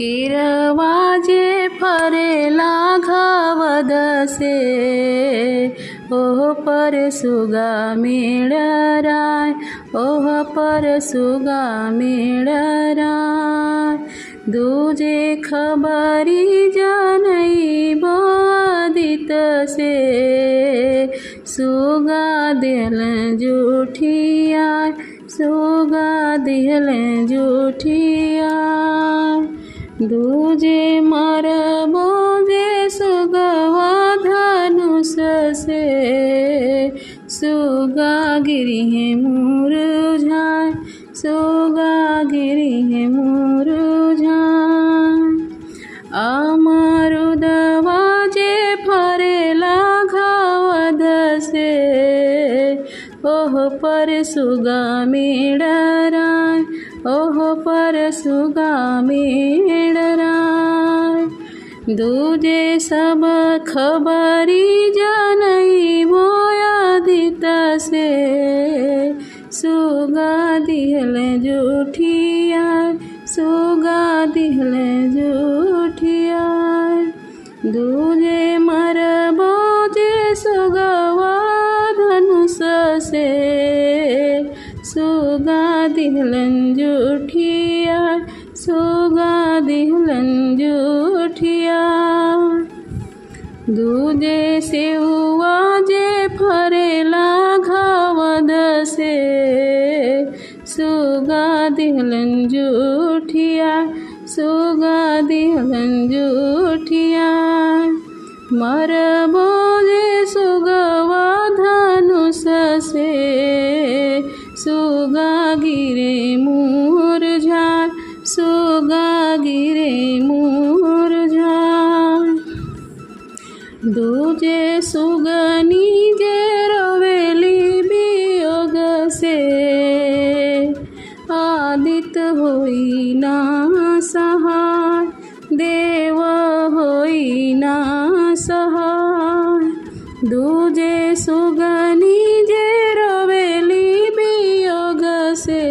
किरवाजे फरेला घावद से ओह पर सुगा मेळराय ओह पर सुगा मेळराय दूजे खबरी जनई बोदित से सुगा दिल जूठिया सुगा दिल जूठिया दूजे मर बोजे सुगवा धनुष से सुगा गिरी है मुरझाय सुगा गिरी है मुरझाय अमरुदवा जे फरेला घावद से ओह पर सुगा मेळराय ओह पर सुगा मेळराय दूजे सब खबरी जनई बोयादित से सुगा दिहल जूठिया सुगा दिहल जूठिया दूजे मर बोजे सुगवा धनुष से सुगा दिहलन जूठिया सुगा दिहलन जूठिया दूजे सेउआ जे फरेला घावद से सुगा दिहलन जूठिया सुगा दिहलन जूठिया मर बोले सुगवा धनुष से सुगा गिरे मुरझाय सुगा गिरे मुरझाय दूजे सुगनी जे रोवेली वियोग से आदित होई ना सहाय देव होई ना सहाय दूजे सुगनी जे रोवेली वियोग से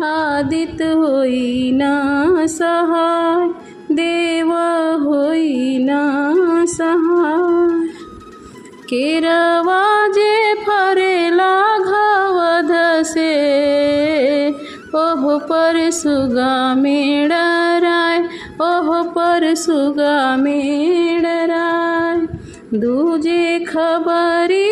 आदित होई ना सहाय देव होई ना सहाय किरवाजे फरेला घावद से ओह पर सुगा मेळराय ओह पर सुगा मेळराय दूजे खबरी